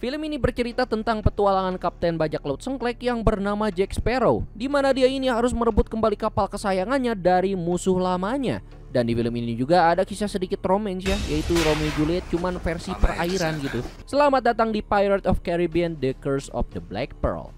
Film ini bercerita tentang petualangan kapten bajak laut sengklek yang bernama Jack Sparrow, di mana dia ini harus merebut kembali kapal kesayangannya dari musuh lamanya. Dan di film ini juga ada kisah sedikit romance ya, yaitu Romeo Juliet cuman versi perairan gitu. Selamat datang di Pirates of Caribbean: The Curse of the Black Pearl.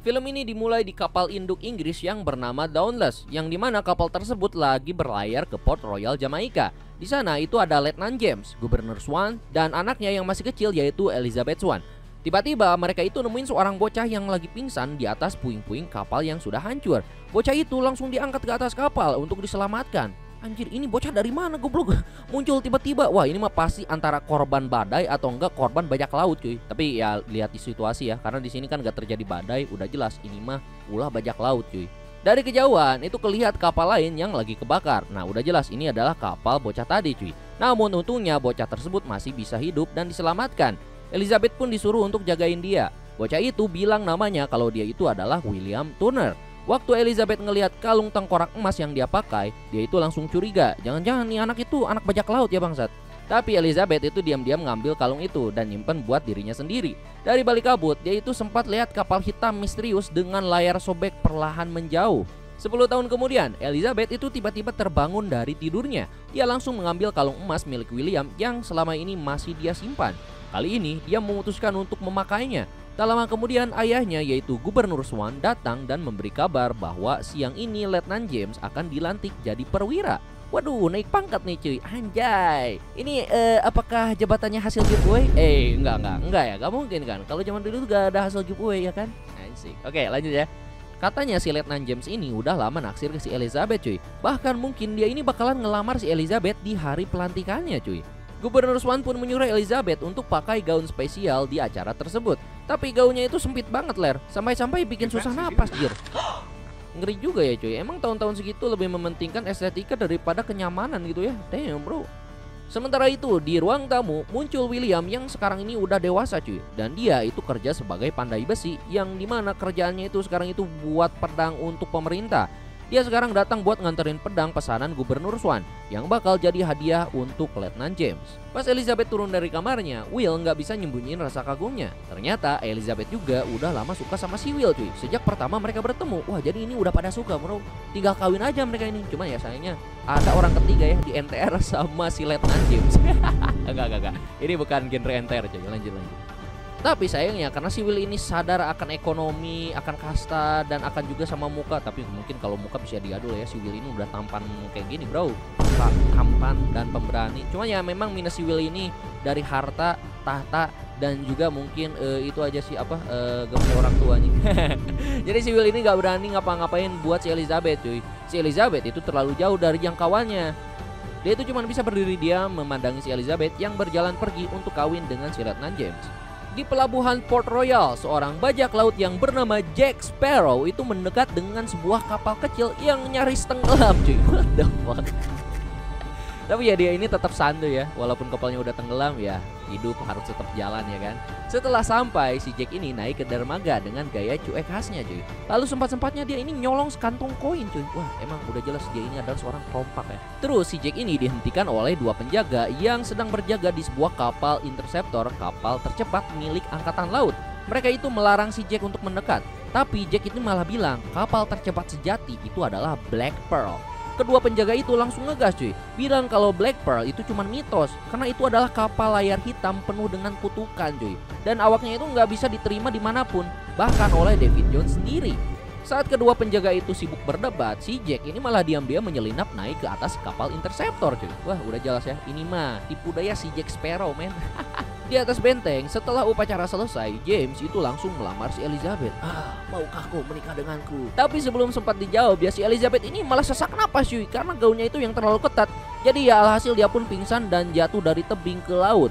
Film ini dimulai di kapal induk Inggris yang bernama Dauntless, yang dimana kapal tersebut lagi berlayar ke Port Royal, Jamaika. Di sana itu ada Letnan James, Gubernur Swan, dan anaknya yang masih kecil yaitu Elizabeth Swan. Tiba-tiba mereka itu nemuin seorang bocah yang lagi pingsan di atas puing-puing kapal yang sudah hancur. Bocah itu langsung diangkat ke atas kapal untuk diselamatkan. Anjir, ini bocah dari mana goblok? Muncul tiba-tiba. Wah, ini mah pasti antara korban badai atau enggak korban bajak laut cuy. Tapi ya lihat di situasi ya, karena di sini kan gak terjadi badai, udah jelas ini mah ulah bajak laut cuy. Dari kejauhan itu kelihat kapal lain yang lagi kebakar. Nah, udah jelas ini adalah kapal bocah tadi cuy. Namun untungnya bocah tersebut masih bisa hidup dan diselamatkan. Elizabeth pun disuruh untuk jagain dia. Bocah itu bilang namanya kalau dia itu adalah William Turner. Waktu Elizabeth ngelihat kalung tengkorak emas yang dia pakai, dia itu langsung curiga. Jangan-jangan nih anak itu anak bajak laut ya bangsat. Tapi Elizabeth itu diam-diam ngambil kalung itu dan nyimpen buat dirinya sendiri. Dari balik kabut, dia itu sempat lihat kapal hitam misterius dengan layar sobek perlahan menjauh. 10 tahun kemudian, Elizabeth itu tiba-tiba terbangun dari tidurnya. Dia langsung mengambil kalung emas milik William yang selama ini masih dia simpan. Kali ini, dia memutuskan untuk memakainya. Tak lama kemudian ayahnya yaitu Gubernur Swan datang dan memberi kabar bahwa siang ini Letnan James akan dilantik jadi perwira. Waduh, naik pangkat nih cuy, anjay. Ini apakah jabatannya hasil giveaway? Enggak ya, gak mungkin kan. Kalau zaman dulu gak ada hasil giveaway ya kan. Asik. Oke, lanjut ya. Katanya si Letnan James ini udah lama naksir ke si Elizabeth cuy. Bahkan mungkin dia ini bakalan ngelamar si Elizabeth di hari pelantikannya cuy. Gubernur Swan pun menyuruh Elizabeth untuk pakai gaun spesial di acara tersebut. Tapi gaunnya itu sempit banget ler, sampai-sampai bikin susah napas jir. Ngeri juga ya cuy, emang tahun-tahun segitu lebih mementingkan estetika daripada kenyamanan gitu ya. Damn bro. Sementara itu di ruang tamu muncul William yang sekarang ini udah dewasa cuy. Dan dia itu kerja sebagai pandai besi, yang dimana kerjaannya itu sekarang itu buat pedang untuk pemerintah. Dia sekarang datang buat nganterin pedang pesanan Gubernur Swan yang bakal jadi hadiah untuk Letnan James. Pas Elizabeth turun dari kamarnya, Will nggak bisa nyembunyiin rasa kagumnya. Ternyata Elizabeth juga udah lama suka sama si Will cuy. Sejak pertama mereka bertemu, wah jadi ini udah pada suka bro. Tinggal kawin aja mereka ini. Cuma ya sayangnya ada orang ketiga ya di NTR sama si Letnan James. Enggak. Ini bukan genre NTR cuy. Lanjut. Tapi sayangnya karena si Will ini sadar akan ekonomi, akan kasta, dan akan juga sama muka. Tapi mungkin kalau muka bisa diadu ya, si Will ini udah tampan kayak gini bro, tampan dan pemberani. Cuma ya memang minus si Will ini dari harta, tahta, dan juga mungkin itu aja sih apa gak punya orang tuanya. Jadi si Will ini gak berani ngapa-ngapain buat si Elizabeth cuy. Si Elizabeth itu terlalu jauh dari jangkauannya. Dia itu cuma bisa berdiri diam memandangi si Elizabeth yang berjalan pergi untuk kawin dengan si Letnan James. Di pelabuhan Port Royal, seorang bajak laut yang bernama Jack Sparrow itu mendekat dengan sebuah kapal kecil yang nyaris tenggelam cuy. What the fuck. Tapi ya dia ini tetap santuy ya, walaupun kapalnya udah tenggelam ya, hidup harus tetap jalan ya kan. Setelah sampai, si Jack ini naik ke dermaga dengan gaya cuek khasnya cuy. Lalu sempat-sempatnya dia ini nyolong sekantong koin cuy. Wah emang udah jelas dia ini adalah seorang perompak ya. Terus si Jack ini dihentikan oleh dua penjaga yang sedang berjaga di sebuah kapal interceptor, kapal tercepat milik angkatan laut. Mereka itu melarang si Jack untuk mendekat. Tapi Jack itu malah bilang kapal tercepat sejati itu adalah Black Pearl. Kedua penjaga itu langsung ngegas cuy, bilang kalau Black Pearl itu cuma mitos, karena itu adalah kapal layar hitam penuh dengan kutukan cuy. Dan awaknya itu nggak bisa diterima dimanapun, bahkan oleh David Jones sendiri. Saat kedua penjaga itu sibuk berdebat, si Jack ini malah diam-diam menyelinap naik ke atas kapal interceptor cuy. Wah udah jelas ya, ini mah tipu daya si Jack Sparrow men. Di atas benteng, setelah upacara selesai, James itu langsung melamar si Elizabeth. Maukah kau menikah denganku? Tapi sebelum sempat dijawab ya, si Elizabeth ini malah sesak napas cuy, karena gaunnya itu yang terlalu ketat. Jadi ya alhasil dia pun pingsan dan jatuh dari tebing ke laut.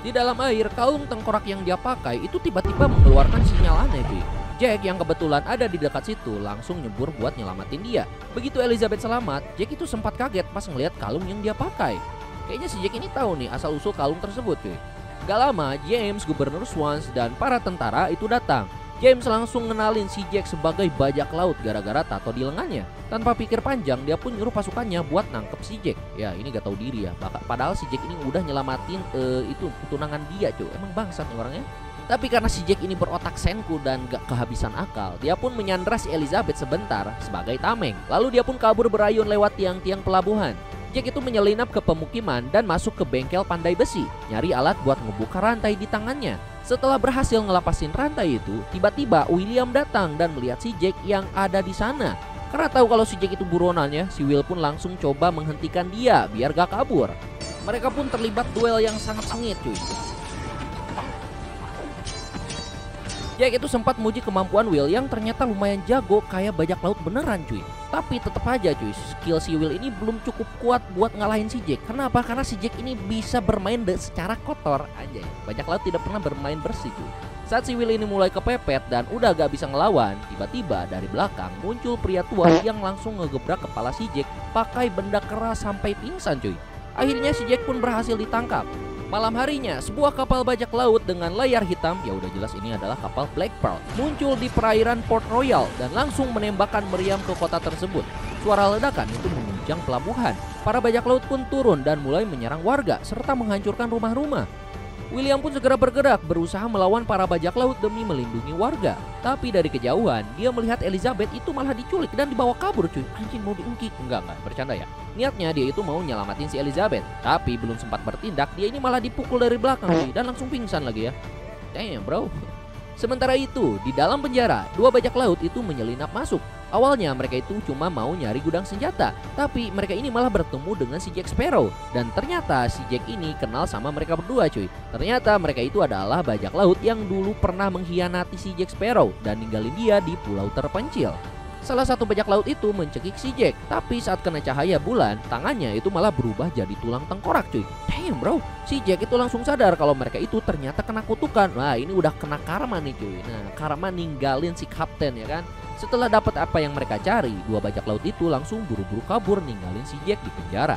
Di dalam air, kalung tengkorak yang dia pakai itu tiba-tiba mengeluarkan sinyal aneh cuy. Jack yang kebetulan ada di dekat situ langsung nyebur buat nyelamatin dia. Begitu Elizabeth selamat, Jack itu sempat kaget pas ngelihat kalung yang dia pakai. Kayaknya si Jack ini tahu nih asal-usul kalung tersebut cuy. Gak lama, James, Gubernur Swans, dan para tentara itu datang. James langsung ngenalin si Jack sebagai bajak laut gara-gara tato di lengannya. Tanpa pikir panjang, dia pun nyuruh pasukannya buat nangkep si Jack. Ya ini gak tahu diri ya, padahal si Jack ini udah nyelamatin itu tunangan dia cuy. Emang bangsat nih orangnya. Tapi karena si Jack ini berotak senku dan gak kehabisan akal, dia pun menyandra si Elizabeth sebentar sebagai tameng. Lalu dia pun kabur berayun lewat tiang-tiang pelabuhan. Jack itu menyelinap ke pemukiman dan masuk ke bengkel pandai besi, nyari alat buat ngebuka rantai di tangannya. Setelah berhasil ngelepasin rantai itu, tiba-tiba William datang dan melihat si Jack yang ada di sana. Karena tahu kalau si Jack itu buronannya, si Will pun langsung coba menghentikan dia biar gak kabur. Mereka pun terlibat duel yang sangat sengit cuy. Jack itu sempat muji kemampuan Will yang ternyata lumayan jago kayak bajak laut beneran cuy. Tapi tetap aja cuy, skill si Will ini belum cukup kuat buat ngalahin si Jack. Kenapa? Karena si Jack ini bisa bermain secara kotor aja. Bajak laut tidak pernah bermain bersih cuy. Saat si Will ini mulai kepepet dan udah gak bisa ngelawan, tiba-tiba dari belakang muncul pria tua yang langsung ngegebrak kepala si Jack pakai benda keras sampai pingsan cuy. Akhirnya si Jack pun berhasil ditangkap. Malam harinya, sebuah kapal bajak laut dengan layar hitam, ya udah jelas ini adalah kapal Black Pearl, muncul di perairan Port Royal dan langsung menembakkan meriam ke kota tersebut. Suara ledakan itu mengguncang pelabuhan. Para bajak laut pun turun dan mulai menyerang warga serta menghancurkan rumah-rumah. William pun segera bergerak berusaha melawan para bajak laut demi melindungi warga. Tapi dari kejauhan, dia melihat Elizabeth itu malah diculik dan dibawa kabur cuy. Anjing mau diungkik. Enggak, bercanda ya. Niatnya dia itu mau nyelamatin si Elizabeth. Tapi belum sempat bertindak, dia ini malah dipukul dari belakang cuy, dan langsung pingsan lagi ya. Damn bro. Sementara itu, di dalam penjara, dua bajak laut itu menyelinap masuk. Awalnya mereka itu cuma mau nyari gudang senjata, tapi mereka ini malah bertemu dengan si Jack Sparrow. Dan ternyata si Jack ini kenal sama mereka berdua cuy. Ternyata mereka itu adalah bajak laut yang dulu pernah mengkhianati si Jack Sparrow dan ninggalin dia di pulau terpencil. Salah satu bajak laut itu mencekik si Jack, tapi saat kena cahaya bulan, tangannya itu malah berubah jadi tulang tengkorak cuy. Damn bro, si Jack itu langsung sadar kalau mereka itu ternyata kena kutukan. Nah ini udah kena karma nih cuy. Nah karma ninggalin si kapten ya kan. Setelah dapat apa yang mereka cari, dua bajak laut itu langsung buru-buru kabur ninggalin si Jack di penjara.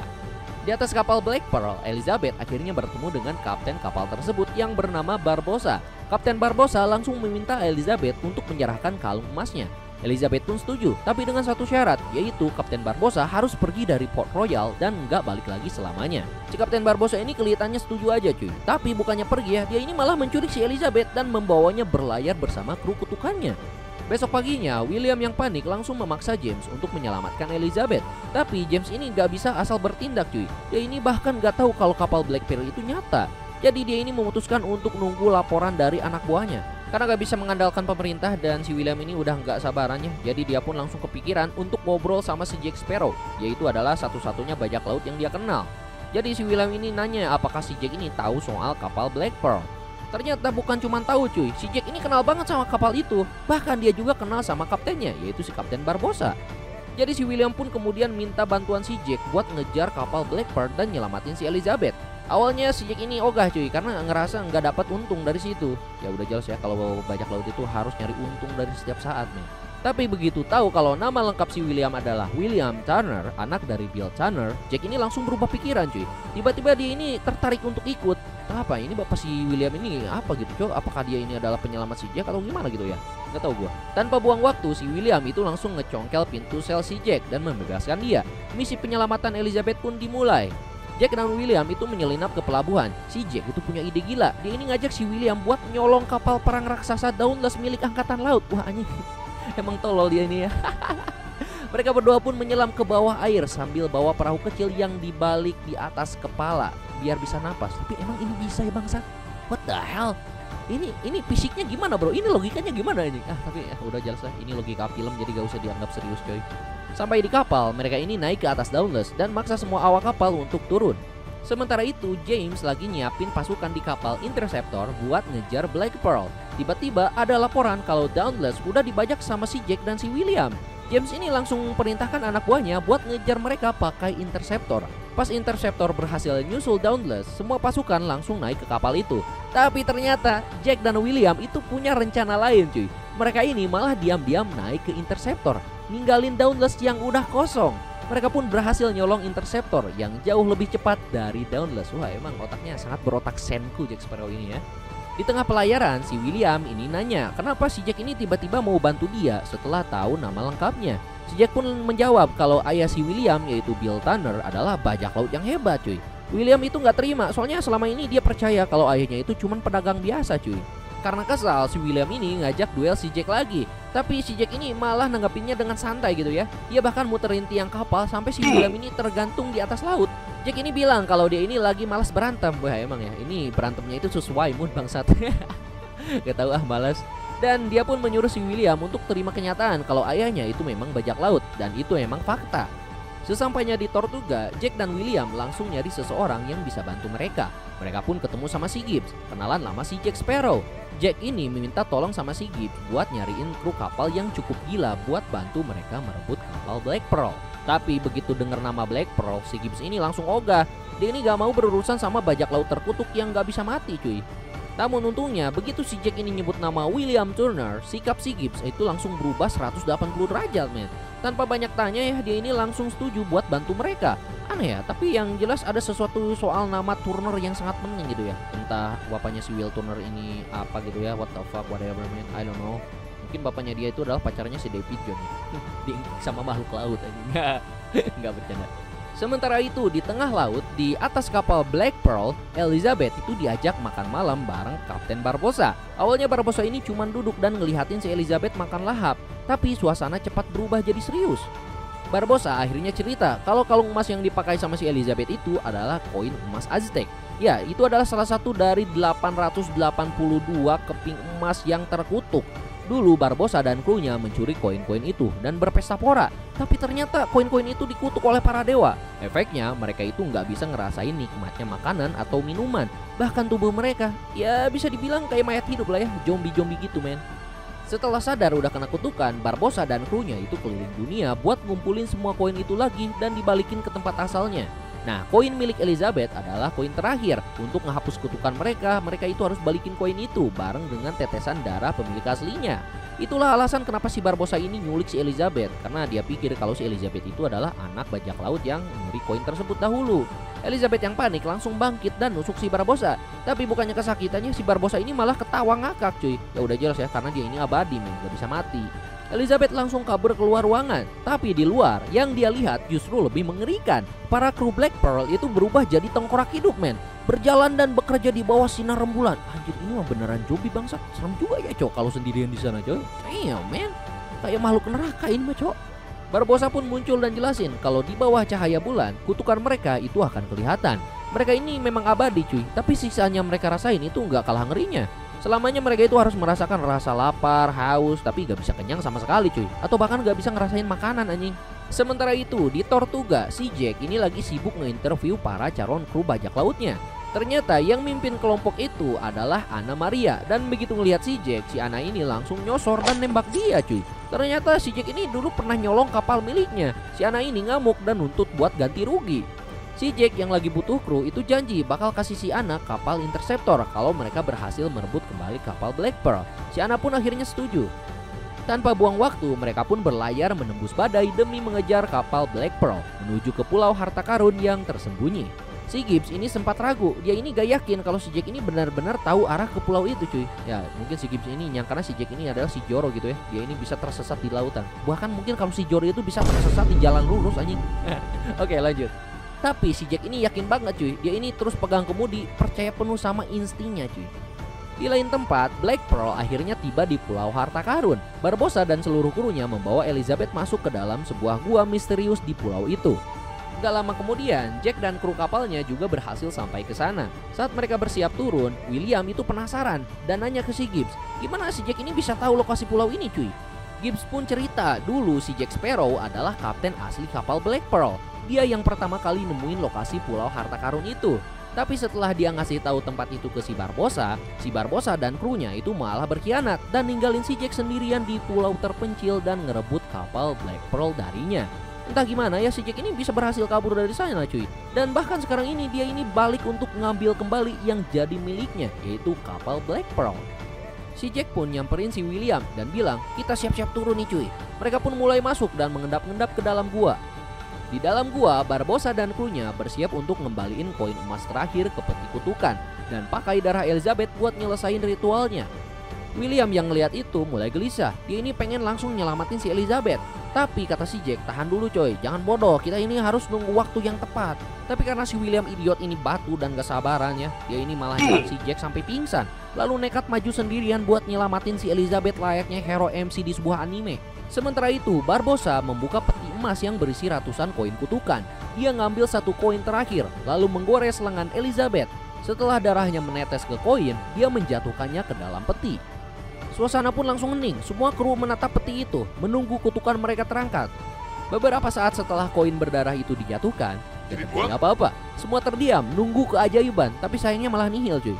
Di atas kapal Black Pearl, Elizabeth akhirnya bertemu dengan kapten kapal tersebut yang bernama Barbossa. Kapten Barbossa langsung meminta Elizabeth untuk menyerahkan kalung emasnya. Elizabeth pun setuju, tapi dengan satu syarat, yaitu Kapten Barbossa harus pergi dari Port Royal dan nggak balik lagi selamanya. Si Kapten Barbossa ini kelihatannya setuju aja cuy, tapi bukannya pergi ya, dia ini malah menculik si Elizabeth dan membawanya berlayar bersama kru kutukannya. Besok paginya, William yang panik langsung memaksa James untuk menyelamatkan Elizabeth. Tapi James ini nggak bisa asal bertindak cuy, dia ini bahkan nggak tahu kalau kapal Black Pearl itu nyata. Jadi dia ini memutuskan untuk nunggu laporan dari anak buahnya. Karena gak bisa mengandalkan pemerintah dan si William ini udah gak sabarannya, jadi dia pun langsung kepikiran untuk ngobrol sama si Jack Sparrow, yaitu adalah satu-satunya bajak laut yang dia kenal. Jadi si William ini nanya apakah si Jack ini tahu soal kapal Black Pearl. Ternyata bukan cuma tahu cuy, si Jack ini kenal banget sama kapal itu, bahkan dia juga kenal sama kaptennya, yaitu si Kapten Barbossa. Jadi si William pun kemudian minta bantuan si Jack buat ngejar kapal Black Pearl dan nyelamatin si Elizabeth. Awalnya si Jack ini ogah cuy, karena ngerasa nggak dapat untung dari situ. Ya udah jelas ya kalau bajak laut itu harus nyari untung dari setiap saat nih. Tapi begitu tahu kalau nama lengkap si William adalah William Turner, anak dari Bill Turner, Jack ini langsung berubah pikiran cuy. Tiba-tiba dia ini tertarik untuk ikut. Apa ini bapak si William ini apa gitu cuy? Apakah dia ini adalah penyelamat si Jack atau gimana gitu ya? Nggak tahu gua. Tanpa buang waktu, si William itu langsung ngecongkel pintu sel si Jack dan membebaskan dia. Misi penyelamatan Elizabeth pun dimulai. Jack dan William itu menyelinap ke pelabuhan. Si Jack itu punya ide gila. Dia ini ngajak si William buat nyolong kapal perang raksasa Dauntless milik angkatan laut. Wah anjing, emang tolol dia ini ya. Mereka berdua pun menyelam ke bawah air sambil bawa perahu kecil yang dibalik di atas kepala biar bisa napas. Tapi emang ini bisa ya bangsat? What the hell? Ini fisiknya gimana bro? Ini logikanya gimana ini? Tapi udah jelas lah, ini logika film jadi gak usah dianggap serius coy. Sampai di kapal, mereka ini naik ke atas Dauntless dan maksa semua awak kapal untuk turun. Sementara itu, James lagi nyiapin pasukan di kapal Interceptor buat ngejar Black Pearl. Tiba-tiba ada laporan kalau Dauntless udah dibajak sama si Jack dan si William. James ini langsung perintahkan anak buahnya buat ngejar mereka pakai Interceptor. Pas Interceptor berhasil nyusul Dauntless, semua pasukan langsung naik ke kapal itu. Tapi ternyata Jack dan William itu punya rencana lain cuy. Mereka ini malah diam-diam naik ke Interceptor, ninggalin Dauntless yang udah kosong. Mereka pun berhasil nyolong Interceptor yang jauh lebih cepat dari Dauntless. Wah emang otaknya sangat berotak senku Jack Sparrow ini ya. Di tengah pelayaran, si William ini nanya kenapa si Jack ini tiba-tiba mau bantu dia setelah tahu nama lengkapnya. Si Jack pun menjawab kalau ayah si William yaitu Bill Tanner adalah bajak laut yang hebat cuy. William itu nggak terima soalnya selama ini dia percaya kalau ayahnya itu cuman pedagang biasa cuy. Karena kesal, si William ini ngajak duel si Jack lagi. Tapi si Jack ini malah nanggapinnya dengan santai gitu ya. Dia bahkan muterin tiang kapal sampai si William ini tergantung di atas laut. Jack ini bilang kalau dia ini lagi malas berantem. Wah emang ya, ini berantemnya itu sesuai mood bangsat. Gak tahu malas. Dan dia pun menyuruh si William untuk terima kenyataan kalau ayahnya itu memang bajak laut. Dan itu memang fakta. Sesampainya di Tortuga, Jack dan William langsung nyari seseorang yang bisa bantu mereka. Mereka pun ketemu sama si Gibbs, kenalan lama si Jack Sparrow. Jack ini meminta tolong sama si Gibbs buat nyariin kru kapal yang cukup gila buat bantu mereka merebut kapal Black Pearl. Tapi begitu dengar nama Black Pearl, si Gibbs ini langsung ogah. Dia ini gak mau berurusan sama bajak laut terkutuk yang gak bisa mati cuy. Namun untungnya begitu si Jack ini nyebut nama William Turner, sikap si Gibbs itu langsung berubah 180 derajat men. Tanpa banyak tanya ya, dia ini langsung setuju buat bantu mereka. Aneh ya, tapi yang jelas ada sesuatu soal nama Turner yang sangat penting gitu ya. Entah bapaknya si Will Turner ini apa gitu ya, what the fuck, whatever man, I don't know. Mungkin bapaknya dia itu adalah pacarnya si David John ya. Diingkik sama makhluk laut aja. Nggak bercanda. Sementara itu di tengah laut, di atas kapal Black Pearl, Elizabeth itu diajak makan malam bareng Kapten Barbossa. Awalnya Barbossa ini cuma duduk dan ngelihatin si Elizabeth makan lahap, tapi suasana cepat berubah jadi serius. Barbossa akhirnya cerita kalau kalung emas yang dipakai sama si Elizabeth itu adalah koin emas Aztec. Ya, itu adalah salah satu dari 882 keping emas yang terkutuk. Dulu Barbossa dan krunya mencuri koin-koin itu dan berpesta pora. Tapi ternyata koin-koin itu dikutuk oleh para dewa. Efeknya mereka itu nggak bisa ngerasain nikmatnya makanan atau minuman. Bahkan tubuh mereka ya bisa dibilang kayak mayat hidup lah ya, zombie-zombie gitu men. Setelah sadar udah kena kutukan, Barbossa dan krunya itu keliling dunia buat ngumpulin semua koin itu lagi dan dibalikin ke tempat asalnya. Nah, koin milik Elizabeth adalah koin terakhir. Untuk menghapus kutukan mereka itu harus balikin koin itu bareng dengan tetesan darah pemilik aslinya. Itulah alasan kenapa si Barbossa ini nyulik si Elizabeth, karena dia pikir kalau si Elizabeth itu adalah anak bajak laut yang nyuri koin tersebut dahulu. Elizabeth yang panik langsung bangkit dan nusuk si Barbossa. Tapi bukannya kesakitannya, si Barbossa ini malah ketawa ngakak cuy. Ya udah jelas ya, karena dia ini abadi men, gak bisa mati. Elizabeth langsung kabur keluar ruangan. Tapi di luar yang dia lihat justru lebih mengerikan. Para kru Black Pearl itu berubah jadi tengkorak hidup men, berjalan dan bekerja di bawah sinar rembulan. Anjir, ini mah beneran zombie bangsat. Serem juga ya cok kalau sendirian di sana coy. Damn men, kayak makhluk neraka ini mah cok. Barbossa pun muncul dan jelasin kalau di bawah cahaya bulan kutukan mereka itu akan kelihatan. Mereka ini memang abadi cuy, tapi siksanya mereka rasain itu nggak kalah ngerinya. Selamanya mereka itu harus merasakan rasa lapar, haus, tapi gak bisa kenyang sama sekali cuy. Atau bahkan gak bisa ngerasain makanan anjing. Sementara itu di Tortuga, si Jack ini lagi sibuk nge-interview para calon kru bajak lautnya. Ternyata yang mimpin kelompok itu adalah Anna Maria. Dan begitu ngelihat si Jack, si Anna ini langsung nyosor dan nembak dia cuy. Ternyata si Jack ini dulu pernah nyolong kapal miliknya. Si Anna ini ngamuk dan nuntut buat ganti rugi. Si Jack yang lagi butuh kru itu janji bakal kasih si Anna kapal interceptor kalau mereka berhasil merebut kembali kapal Black Pearl. Si Anna pun akhirnya setuju. Tanpa buang waktu, mereka pun berlayar menembus badai demi mengejar kapal Black Pearl menuju ke pulau harta karun yang tersembunyi. Si Gibbs ini sempat ragu, dia ini gak yakin kalau si Jack ini benar-benar tahu arah ke pulau itu cuy. Ya mungkin si Gibbs ini nyangka si Jack ini adalah si Joro gitu ya. Dia ini bisa tersesat di lautan. Bahkan mungkin kalau si Joro itu bisa tersesat di jalan lurus anjing. Oke lanjut. Tapi si Jack ini yakin banget cuy. Dia ini terus pegang kemudi, percaya penuh sama instingnya cuy. Di lain tempat, Black Pearl akhirnya tiba di Pulau Harta Karun. Barbossa dan seluruh krunya membawa Elizabeth masuk ke dalam sebuah gua misterius di pulau itu. Gak lama kemudian, Jack dan kru kapalnya juga berhasil sampai ke sana. Saat mereka bersiap turun, William itu penasaran dan nanya ke si Gibbs, gimana si Jack ini bisa tahu lokasi pulau ini cuy? Gibbs pun cerita, dulu si Jack Sparrow adalah kapten asli kapal Black Pearl. Dia yang pertama kali nemuin lokasi pulau harta karun itu. Tapi setelah dia ngasih tahu tempat itu ke si Barbossa dan krunya itu malah berkhianat dan ninggalin si Jack sendirian di pulau terpencil dan ngerebut kapal Black Pearl darinya. Entah gimana ya si Jack ini bisa berhasil kabur dari sana cuy. Dan bahkan sekarang ini dia ini balik untuk ngambil kembali yang jadi miliknya, yaitu kapal Black Pearl. Si Jack pun nyamperin si William dan bilang, kita siap-siap turun nih cuy. Mereka pun mulai masuk dan mengendap-endap ke dalam gua. Di dalam gua, Barbossa dan krunya bersiap untuk ngembaliin koin emas terakhir ke peti kutukan. dan pakai darah Elizabeth buat nyelesain ritualnya. William yang ngelihat itu mulai gelisah. Dia ini pengen langsung nyelamatin si Elizabeth. Tapi kata si Jack, tahan dulu coy, jangan bodoh, kita ini harus nunggu waktu yang tepat. Tapi karena si William idiot ini batu dan gak sabaran ya, dia ini malah nyerang si Jack sampai pingsan. Lalu nekat maju sendirian buat nyelamatin si Elizabeth layaknya hero MC di sebuah anime. Sementara itu, Barbossa membuka peti emas yang berisi ratusan koin kutukan. Dia ngambil satu koin terakhir, lalu menggores lengan Elizabeth. Setelah darahnya menetes ke koin, dia menjatuhkannya ke dalam peti. Suasana pun langsung hening, semua kru menatap peti itu, menunggu kutukan mereka terangkat. Beberapa saat setelah koin berdarah itu dijatuhkan, tidak apa-apa, semua terdiam, nunggu keajaiban, tapi sayangnya malah nihil cuy.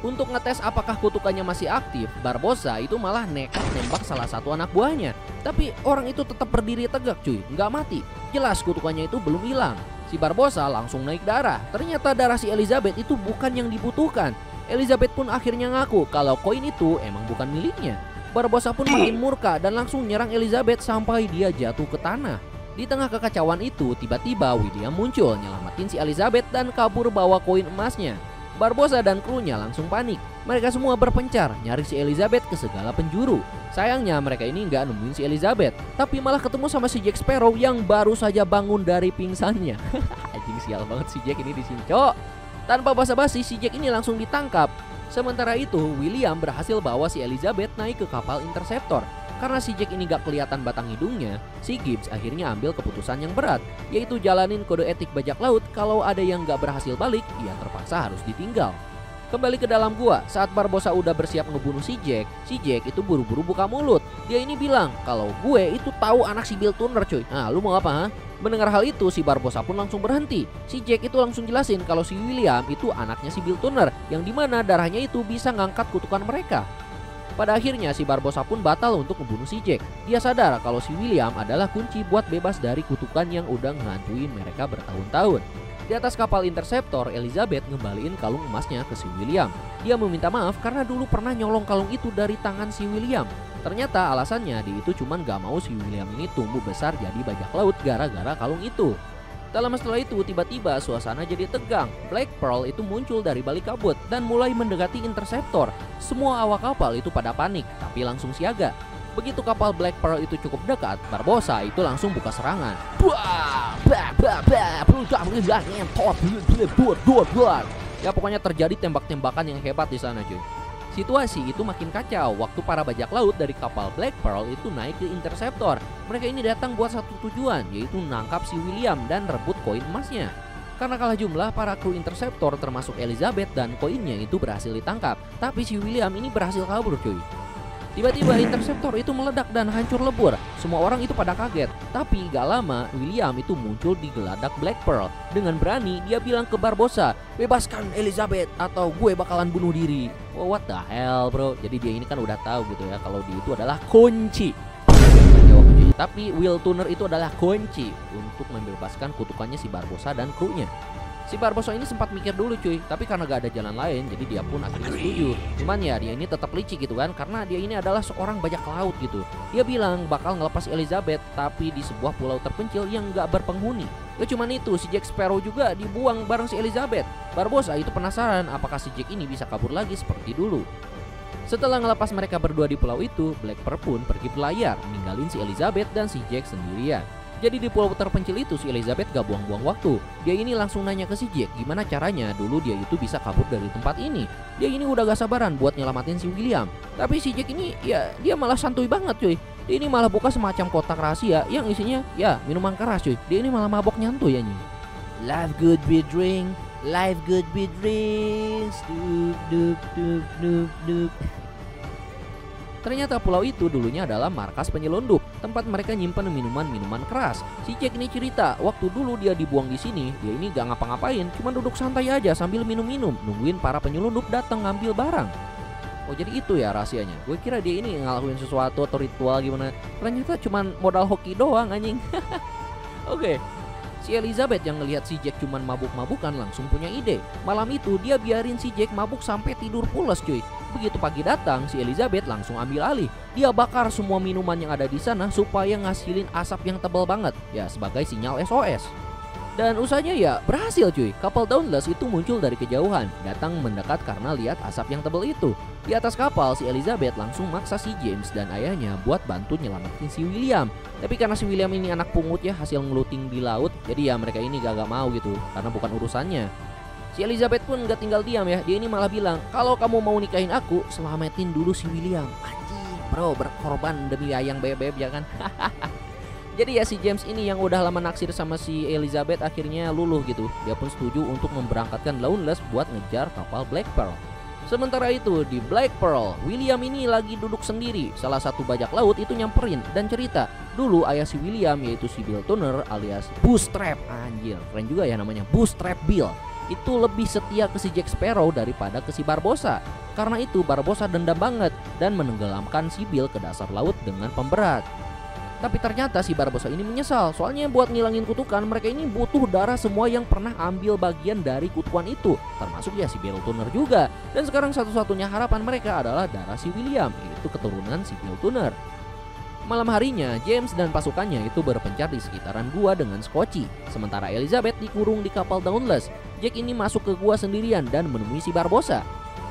Untuk ngetes apakah kutukannya masih aktif, Barbossa itu malah nekat nembak salah satu anak buahnya. Tapi orang itu tetap berdiri tegak cuy, nggak mati. Jelas kutukannya itu belum hilang. Si Barbossa langsung naik darah, ternyata darah si Elizabeth itu bukan yang dibutuhkan. Elizabeth pun akhirnya ngaku kalau koin itu emang bukan miliknya. Barbossa pun makin murka dan langsung nyerang Elizabeth sampai dia jatuh ke tanah. Di tengah kekacauan itu, tiba-tiba William muncul nyelamatin si Elizabeth dan kabur bawa koin emasnya. Barbossa dan krunya langsung panik. Mereka semua berpencar nyari si Elizabeth ke segala penjuru. Sayangnya mereka ini nggak nemuin si Elizabeth, tapi malah ketemu sama si Jack Sparrow yang baru saja bangun dari pingsannya. Anjing sial banget si Jack ini di sini, cok. Tanpa basa-basi, si Jack ini langsung ditangkap. Sementara itu, William berhasil bawa si Elizabeth naik ke kapal Interceptor. Karena si Jack ini gak kelihatan batang hidungnya, si Gibbs akhirnya ambil keputusan yang berat, yaitu jalanin kode etik bajak laut. Kalau ada yang gak berhasil balik, ia terpaksa harus ditinggal. Kembali ke dalam gua, saat Barbossa udah bersiap ngebunuh si Jack itu buru-buru buka mulut. Dia ini bilang kalau gue itu tahu anak si Bill Turner cuy. Nah, lu mau apa ha? Mendengar hal itu, si Barbossa pun langsung berhenti. Si Jack itu langsung jelasin kalau si William itu anaknya si Bill Turner, yang dimana darahnya itu bisa ngangkat kutukan mereka. Pada akhirnya si Barbossa pun batal untuk membunuh si Jack. Dia sadar kalau si William adalah kunci buat bebas dari kutukan yang udah ngehantuin mereka bertahun-tahun. Di atas kapal Interceptor, Elizabeth ngembaliin kalung emasnya ke si William. Dia meminta maaf karena dulu pernah nyolong kalung itu dari tangan si William. Ternyata alasannya dia itu cuman gak mau si William ini tumbuh besar jadi bajak laut gara-gara kalung itu. Dalam setelah itu tiba-tiba suasana jadi tegang. Black Pearl itu muncul dari balik kabut dan mulai mendekati Interceptor. Semua awak kapal itu pada panik tapi langsung siaga. Begitu kapal Black Pearl itu cukup dekat, Barbossa itu langsung buka serangan. Ya pokoknya terjadi tembak-tembakan yang hebat di sana cuy. Situasi itu makin kacau waktu para bajak laut dari kapal Black Pearl itu naik ke Interceptor. Mereka ini datang buat satu tujuan, yaitu menangkap si William dan rebut koin emasnya. Karena kalah jumlah, para kru Interceptor termasuk Elizabeth dan koinnya itu berhasil ditangkap. Tapi si William ini berhasil kabur cuy. Tiba-tiba Interceptor itu meledak dan hancur lebur. Semua orang itu pada kaget. Tapi gak lama William itu muncul di geladak Black Pearl. Dengan berani dia bilang ke Barbossa, bebaskan Elizabeth atau gue bakalan bunuh diri. Oh, what the hell bro. Jadi dia ini kan udah tahu gitu ya kalau dia itu adalah kunci. Tapi Will Turner itu adalah kunci untuk membebaskan kutukannya si Barbossa dan krunya. Si Barbossa ini sempat mikir dulu cuy, tapi karena gak ada jalan lain jadi dia pun akhirnya setuju. Cuman ya dia ini tetap licik gitu kan, karena dia ini adalah seorang bajak laut gitu. Dia bilang bakal ngelepas Elizabeth tapi di sebuah pulau terpencil yang gak berpenghuni. Ya cuman itu, si Jack Sparrow juga dibuang bareng si Elizabeth. Barbossa itu penasaran apakah si Jack ini bisa kabur lagi seperti dulu. Setelah ngelepas mereka berdua di pulau itu, Black Pearl pun pergi berlayar, ninggalin si Elizabeth dan si Jack sendirian. Jadi di pulau terpencil itu si Elizabeth gak buang-buang waktu. Dia ini langsung nanya ke si Jack gimana caranya dulu dia itu bisa kabur dari tempat ini. Dia ini udah gak sabaran buat nyelamatin si William. Tapi si Jack ini ya dia malah santuy banget cuy. Dia ini malah buka semacam kotak rahasia yang isinya ya minuman keras cuy. Dia ini malah mabok nyantuy ya nih. Life good be drink, life good be drinks. Dup dup dup dup dup. Ternyata pulau itu dulunya adalah markas penyelundup, tempat mereka nyimpan minuman-minuman keras. Si Jack ini cerita, waktu dulu dia dibuang di sini, dia ini gak ngapa-ngapain, cuma duduk santai aja sambil minum-minum, nungguin para penyelundup datang ngambil barang. Oh jadi itu ya rahasianya. Gue kira dia ini ngelakuin sesuatu atau ritual gimana. Ternyata cuma modal hoki doang anjing. Oke. Si Elizabeth yang ngelihat si Jack cuman mabuk-mabukan langsung punya ide. Malam itu dia biarin si Jack mabuk sampai tidur pules cuy. Begitu pagi datang, si Elizabeth langsung ambil alih. Dia bakar semua minuman yang ada di sana supaya ngasilin asap yang tebal banget. Ya sebagai sinyal SOS. Dan usahanya ya berhasil cuy. Kapal Dauntless itu muncul dari kejauhan, datang mendekat karena lihat asap yang tebal itu. Di atas kapal, si Elizabeth langsung maksa si James dan ayahnya buat bantu nyelamatin si William. Tapi karena si William ini anak pungut ya, hasil ngeluting di laut, jadi ya mereka ini gak mau gitu, karena bukan urusannya. Si Elizabeth pun gak tinggal diam ya, dia ini malah bilang, kalau kamu mau nikahin aku, selamatin dulu si William. Anjing bro, berkorban demi ayang bebek ya kan. Jadi ya si James ini yang udah lama naksir sama si Elizabeth akhirnya luluh gitu. Dia pun setuju untuk memberangkatkan Dauntless buat ngejar kapal Black Pearl. Sementara itu di Black Pearl, William ini lagi duduk sendiri. Salah satu bajak laut itu nyamperin dan cerita, dulu ayah si William yaitu si Bill Turner alias Bootstrap, anjir keren juga ya namanya, Bootstrap Bill, itu lebih setia ke si Jack Sparrow daripada ke si Barbossa. Karena itu Barbossa dendam banget dan menenggelamkan si Bill ke dasar laut dengan pemberat. Tapi ternyata si Barbossa ini menyesal, soalnya buat ngilangin kutukan mereka ini butuh darah semua yang pernah ambil bagian dari kutukan itu, termasuk ya si Bill Turner juga. Dan sekarang satu-satunya harapan mereka adalah darah si William, yaitu keturunan si Bill Turner. Malam harinya, James dan pasukannya itu berpencar di sekitaran gua dengan Scotchy. Sementara Elizabeth dikurung di kapal Dauntless. Jack ini masuk ke gua sendirian dan menemui si Barbossa.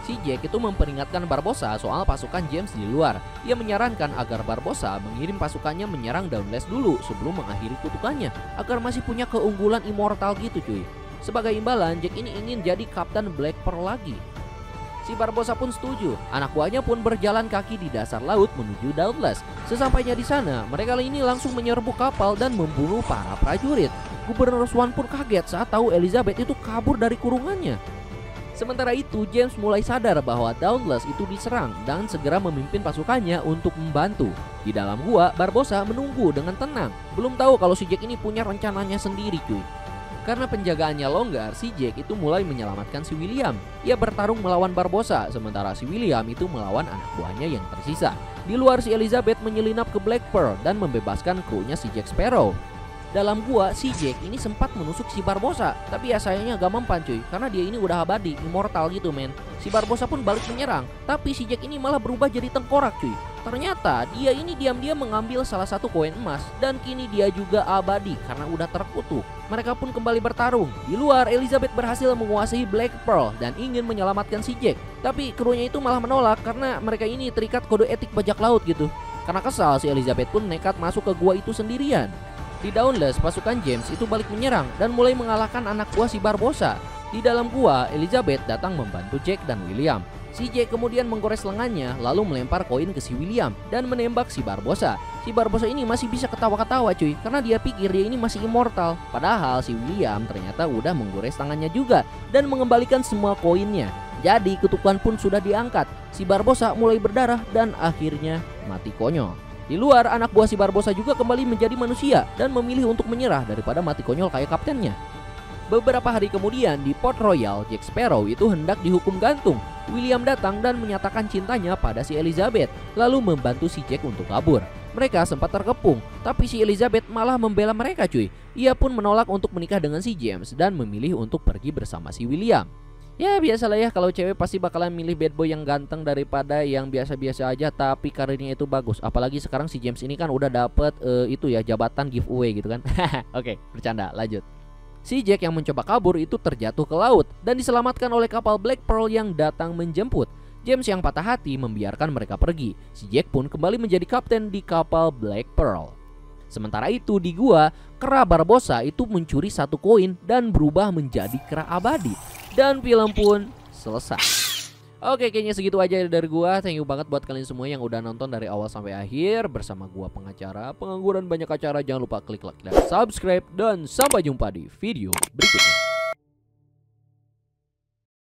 Si Jack itu memperingatkan Barbossa soal pasukan James di luar. Ia menyarankan agar Barbossa mengirim pasukannya menyerang Dauntless dulu sebelum mengakhiri kutukannya, agar masih punya keunggulan immortal gitu cuy. Sebagai imbalan, Jack ini ingin jadi Kapten Black Pearl lagi. Si Barbossa pun setuju. Anak buahnya pun berjalan kaki di dasar laut menuju Dauntless. Sesampainya di sana, mereka ini langsung menyerbu kapal dan membunuh para prajurit. Gubernur Swan pun kaget saat tahu Elizabeth itu kabur dari kurungannya. Sementara itu, James mulai sadar bahwa Dauntless itu diserang dan segera memimpin pasukannya untuk membantu. Di dalam gua, Barbossa menunggu dengan tenang. Belum tahu kalau si Jack ini punya rencananya sendiri cuy. Karena penjagaannya longgar, si Jack itu mulai menyelamatkan si William. Ia bertarung melawan Barbossa, sementara si William itu melawan anak buahnya yang tersisa. Di luar, si Elizabeth menyelinap ke Black Pearl dan membebaskan krunya si Jack Sparrow. Dalam gua, si Jack ini sempat menusuk si Barbossa, tapi ya sayangnya gak mempan cuy, karena dia ini udah abadi, immortal gitu men. Si Barbossa pun balik menyerang, tapi si Jack ini malah berubah jadi tengkorak cuy. Ternyata dia ini diam-diam mengambil salah satu koin emas, dan kini dia juga abadi karena udah terkutuk. Mereka pun kembali bertarung. Di luar, Elizabeth berhasil menguasai Black Pearl dan ingin menyelamatkan si Jack, tapi krunya itu malah menolak karena mereka ini terikat kode etik bajak laut gitu. Karena kesal, si Elizabeth pun nekat masuk ke gua itu sendirian. Di Dauntless, pasukan James itu balik menyerang dan mulai mengalahkan anak buah si Barbossa. Di dalam gua, Elizabeth datang membantu Jack dan William. Si Jack kemudian menggores lengannya lalu melempar koin ke si William dan menembak si Barbossa. Si Barbossa ini masih bisa ketawa-ketawa cuy, karena dia pikir dia ini masih immortal. Padahal si William ternyata udah menggores tangannya juga dan mengembalikan semua koinnya. Jadi kutukan pun sudah diangkat. Si Barbossa mulai berdarah dan akhirnya mati konyol. Di luar, anak buah si Barbossa juga kembali menjadi manusia dan memilih untuk menyerah daripada mati konyol kayak kaptennya. Beberapa hari kemudian di Port Royal, Jack Sparrow itu hendak dihukum gantung. William datang dan menyatakan cintanya pada si Elizabeth, lalu membantu si Jack untuk kabur. Mereka sempat terkepung, tapi si Elizabeth malah membela mereka cuy. Ia pun menolak untuk menikah dengan si James dan memilih untuk pergi bersama si William. Ya biasalah ya, kalau cewek pasti bakalan milih bad boy yang ganteng daripada yang biasa-biasa aja tapi karirnya itu bagus. Apalagi sekarang si James ini kan udah dapet itu ya, jabatan giveaway gitu kan. Oke, bercanda, lanjut. Si Jack yang mencoba kabur itu terjatuh ke laut dan diselamatkan oleh kapal Black Pearl yang datang menjemput. James yang patah hati membiarkan mereka pergi. Si Jack pun kembali menjadi kapten di kapal Black Pearl. Sementara itu di gua, kera Barbossa itu mencuri satu koin dan berubah menjadi kera abadi. Dan film pun selesai. Oke, kayaknya segitu aja dari gua. Thank you banget buat kalian semua yang udah nonton dari awal sampai akhir bersama gua pengacara, pengangguran banyak acara. Jangan lupa klik like dan subscribe dan sampai jumpa di video berikutnya.